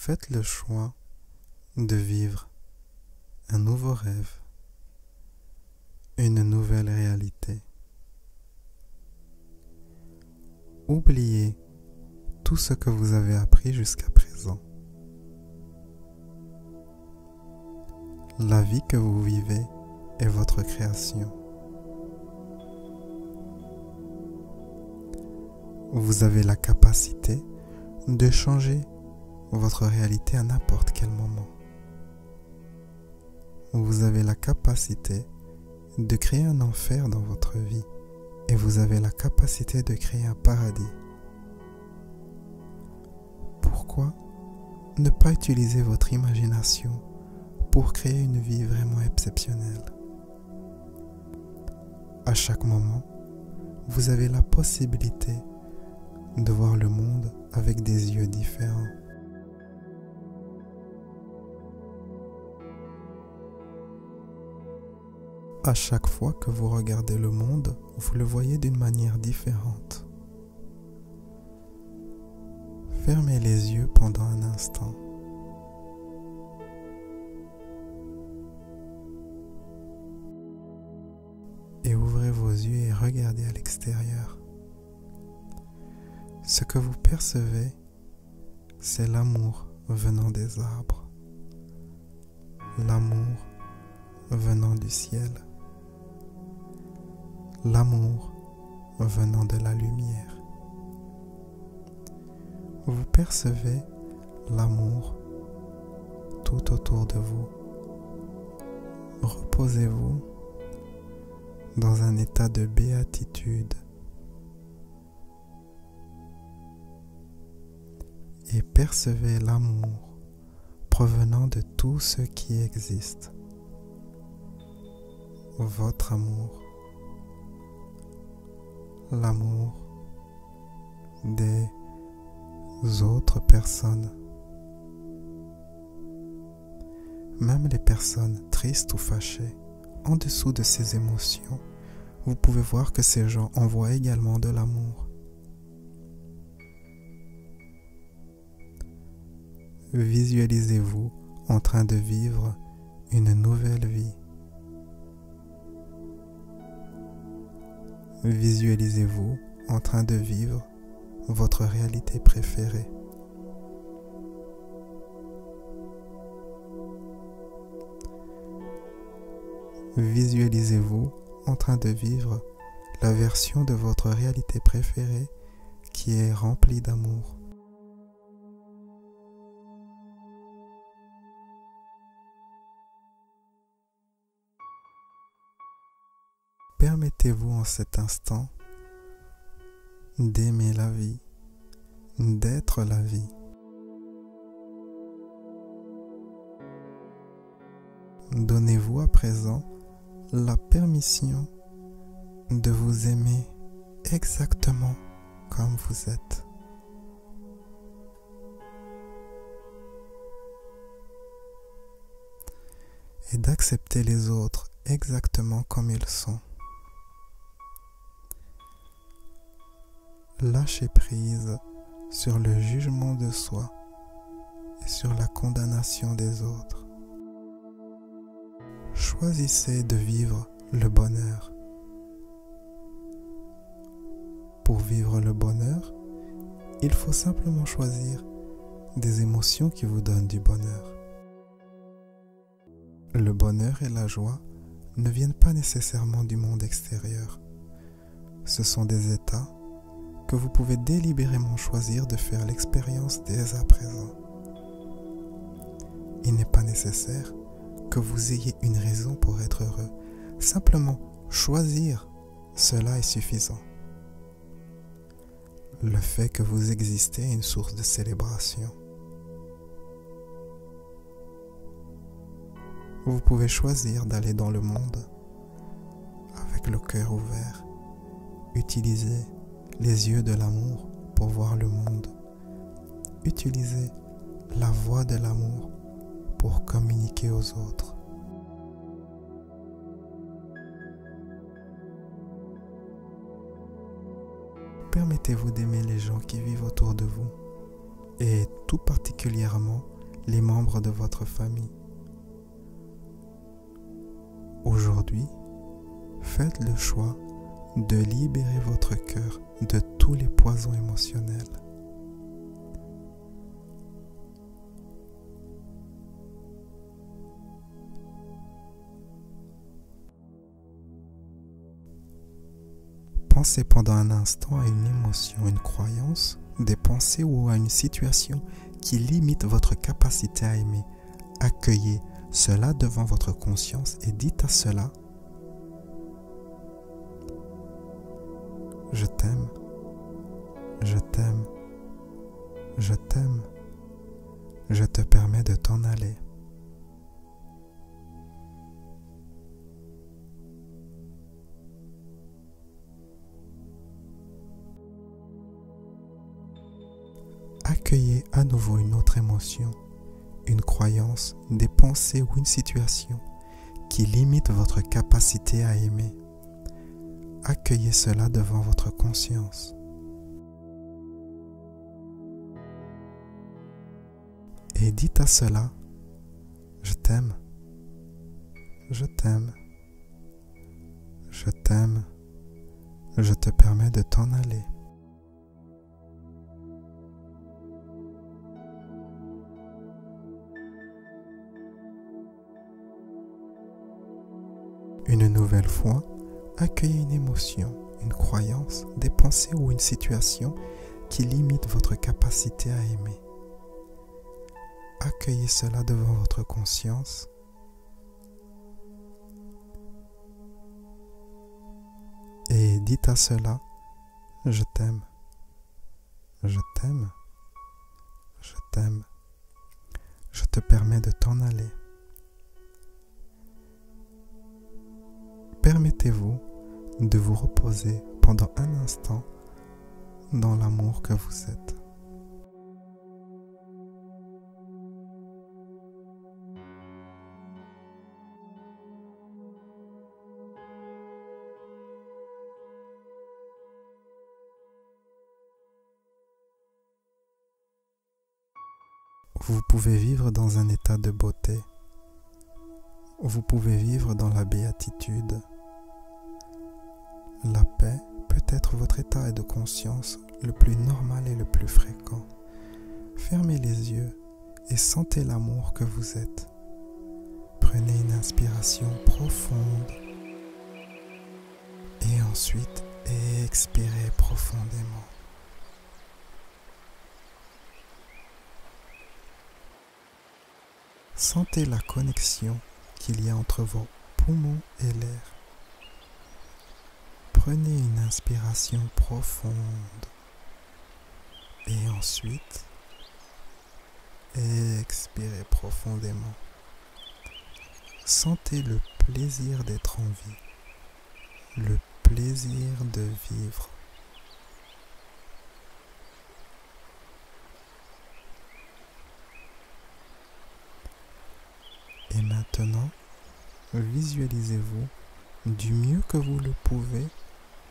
Faites le choix de vivre un nouveau rêve, une nouvelle réalité. Oubliez tout ce que vous avez appris jusqu'à présent. La vie que vous vivez est votre création. Vous avez la capacité de changer votre réalité à n'importe quel moment. Vous avez la capacité de créer un enfer dans votre vie et vous avez la capacité de créer un paradis. Pourquoi ne pas utiliser votre imagination pour créer une vie vraiment exceptionnelle? À chaque moment, vous avez la possibilité de voir le monde avec des yeux différents. À chaque fois que vous regardez le monde, vous le voyez d'une manière différente. Fermez les yeux pendant un instant. Et ouvrez vos yeux et regardez à l'extérieur. Ce que vous percevez, c'est l'amour venant des arbres, l'amour venant du ciel, l'amour venant de la lumière. Vous percevez l'amour tout autour de vous. Reposez-vous dans un état de béatitude et percevez l'amour provenant de tout ce qui existe. Votre amour, l'amour des autres personnes, même les personnes tristes ou fâchées. En dessous de ces émotions, vous pouvez voir que ces gens envoient également de l'amour. Visualisez-vous en train de vivre une nouvelle vie. Visualisez-vous en train de vivre votre réalité préférée. Visualisez-vous en train de vivre la version de votre réalité préférée qui est remplie d'amour. Permettez-vous en cet instant d'aimer la vie, d'être la vie. Donnez-vous à présent la permission de vous aimer exactement comme vous êtes. Et d'accepter les autres exactement comme ils sont. Lâchez prise sur le jugement de soi et sur la condamnation des autres. Choisissez de vivre le bonheur. Pour vivre le bonheur, il faut simplement choisir des émotions qui vous donnent du bonheur. Le bonheur et la joie ne viennent pas nécessairement du monde extérieur. Ce sont des états que vous pouvez délibérément choisir de faire l'expérience dès à présent. Il n'est pas nécessaire que vous ayez une raison pour être heureux. Simplement choisir, cela est suffisant. Le fait que vous existez est une source de célébration. Vous pouvez choisir d'aller dans le monde avec le cœur ouvert. Utilisez les yeux de l'amour pour voir le monde. Utilisez la voix de l'amour pour communiquer aux autres. Permettez-vous d'aimer les gens qui vivent autour de vous. et tout particulièrement les membres de votre famille. Aujourd'hui, faites le choix de libérer votre cœur de tous les poisons émotionnels. Pensez pendant un instant à une émotion, une croyance, des pensées ou à une situation qui limite votre capacité à aimer. Accueillez cela devant votre conscience et dites à cela: je t'aime, je t'aime, je t'aime, je te permets de t'en aller. Accueillez à nouveau une autre émotion, une croyance, des pensées ou une situation qui limite votre capacité à aimer. Accueillez cela devant votre conscience. Et dites à cela: je t'aime, je t'aime, je t'aime, je te permets de t'en aller. Une nouvelle fois, accueillez une émotion, une croyance, des pensées ou une situation qui limite votre capacité à aimer. Accueillez cela devant votre conscience. Et dites à cela: je t'aime, je t'aime, je t'aime, je te permets de t'en aller. Permettez-vous de vous reposer pendant un instant dans l'amour que vous êtes. Vous pouvez vivre dans un état de beauté. Vous pouvez vivre dans la béatitude. La paix peut être votre état de conscience le plus normal et le plus fréquent. Fermez les yeux et sentez l'amour que vous êtes. Prenez une inspiration profonde et ensuite expirez profondément. Sentez la connexion qu'il y a entre vos poumons et l'air. Prenez une inspiration profonde et ensuite expirez profondément. Sentez le plaisir d'être en vie, le plaisir de vivre. Et maintenant, visualisez-vous du mieux que vous le pouvez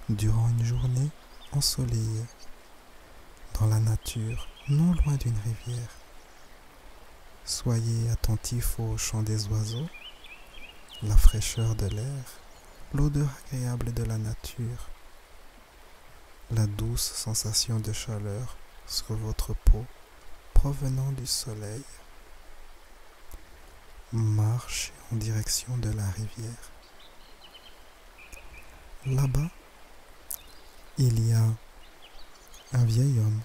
durant une journée ensoleillée, dans la nature, non loin d'une rivière. Soyez attentif au chant des oiseaux, la fraîcheur de l'air, l'odeur agréable de la nature, la douce sensation de chaleur sur votre peau provenant du soleil. Marchez en direction de la rivière. Là-bas, il y a un vieil homme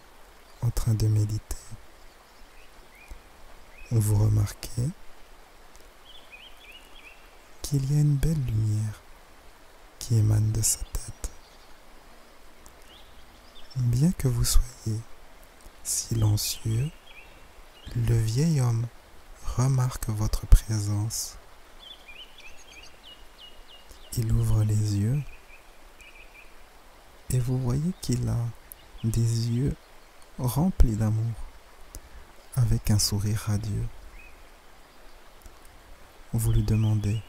en train de méditer. Vous remarquez qu'il y a une belle lumière qui émane de sa tête. Bien que vous soyez silencieux, le vieil homme remarque votre présence. Il ouvre les yeux et vous voyez qu'il a des yeux remplis d'amour, avec un sourire radieux. Vous lui demandez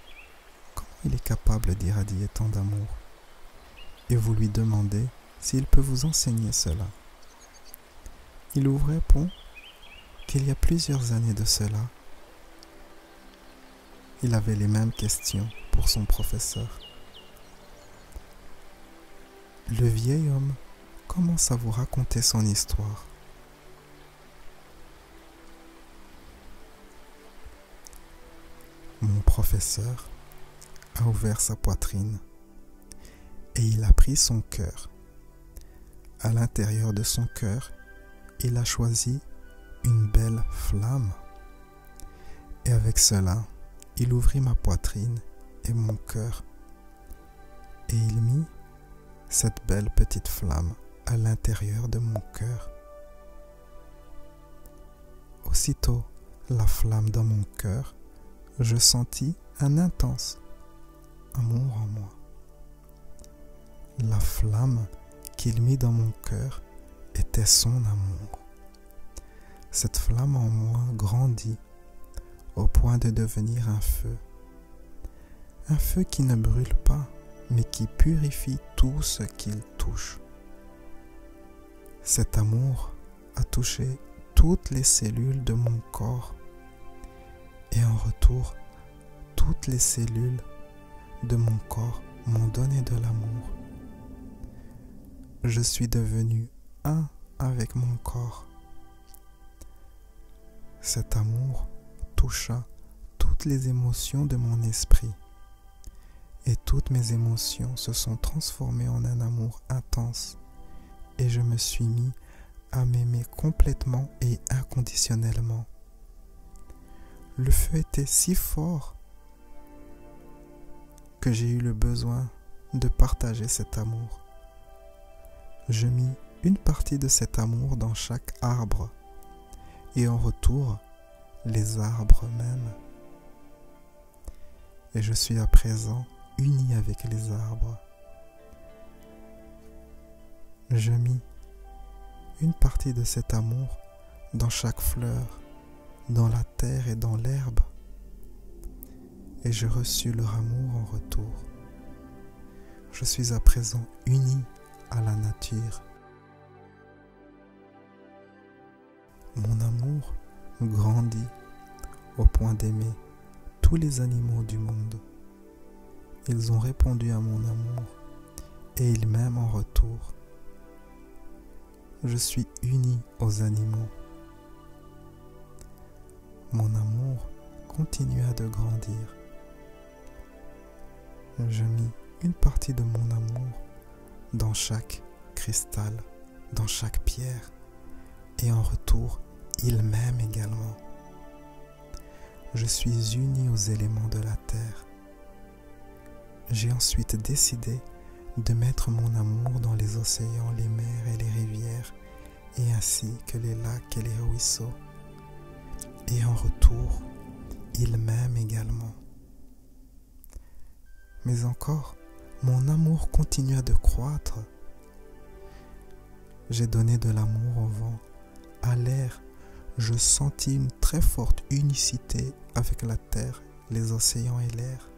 comment il est capable d'irradier tant d'amour et vous lui demandez s'il peut vous enseigner cela. Il vous répond qu'il y a plusieurs années de cela, il avait les mêmes questions pour son professeur. Le vieil homme commence à vous raconter son histoire. Mon professeur a ouvert sa poitrine et il a pris son cœur. À l'intérieur de son cœur, il a choisi une belle flamme. Et avec cela, il ouvrit ma poitrine et mon cœur. Et il mit cette belle petite flamme à l'intérieur de mon cœur. Aussitôt, la flamme dans mon cœur, je sentis un intense amour en moi. La flamme qu'il mit dans mon cœur était son amour. Cette flamme en moi grandit au point de devenir un feu. Un feu qui ne brûle pas, mais qui purifie tout ce qu'il touche. Cet amour a touché toutes les cellules de mon corps et en retour, toutes les cellules de mon corps m'ont donné de l'amour. Je suis devenu un avec mon corps. Cet amour toucha toutes les émotions de mon esprit et toutes mes émotions se sont transformées en un amour intense et je me suis mis à m'aimer complètement et inconditionnellement. Le feu était si fort que j'ai eu le besoin de partager cet amour. Je mis une partie de cet amour dans chaque arbre et en retour, les arbres m'aiment. Et je suis à présent uni avec les arbres. Je mis une partie de cet amour dans chaque fleur, dans la terre et dans l'herbe. Et j'ai reçu leur amour en retour. Je suis à présent uni à la nature. Mon amour grandit au point d'aimer tous les animaux du monde. Ils ont répondu à mon amour et ils m'aiment en retour. Je suis uni aux animaux. Mon amour continua de grandir. Je mis une partie de mon amour dans chaque cristal, dans chaque pierre, et en retour, il m'aime également. Je suis uni aux éléments de la terre. J'ai ensuite décidé de mettre mon amour dans les océans, les mers et les rivières, et ainsi que les lacs et les ruisseaux. Et en retour, il m'aime également. Mais encore, mon amour continua de croître. J'ai donné de l'amour au vent, à l'air. Je sentis une très forte unicité avec la terre, les océans et l'air.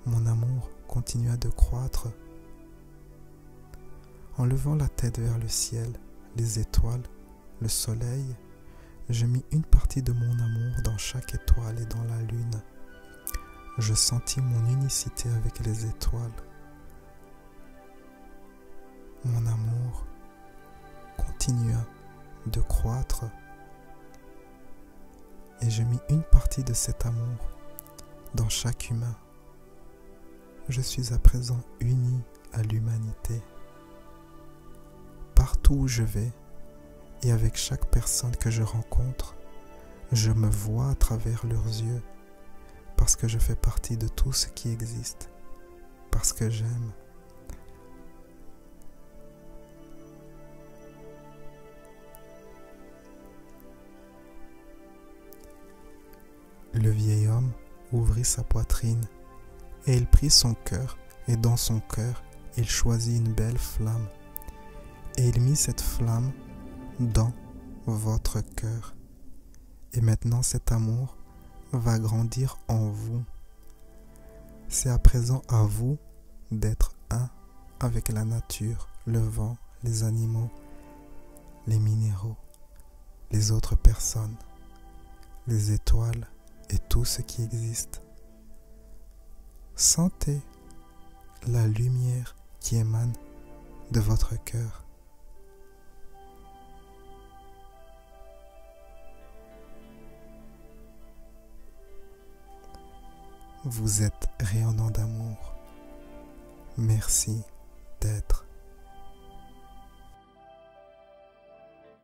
Mon amour continua de croître. En levant la tête vers le ciel, les étoiles, le soleil, je mis une partie de mon amour dans chaque étoile et dans la lune. Je sentis mon unicité avec les étoiles. Mon amour continua de croître et je mis une partie de cet amour dans chaque humain. Je suis à présent uni à l'humanité. Partout où je vais et avec chaque personne que je rencontre, je me vois à travers leurs yeux parce que je fais partie de tout ce qui existe, parce que j'aime. Le vieil homme ouvrit sa poitrine et il prit son cœur et dans son cœur, il choisit une belle flamme et il mit cette flamme dans votre cœur. Et maintenant cet amour va grandir en vous. C'est à présent à vous d'être un avec la nature, le vent, les animaux, les minéraux. les autres personnes, les étoiles et tout ce qui existe. Sentez la lumière qui émane de votre cœur. Vous êtes rayonnant d'amour. Merci d'être.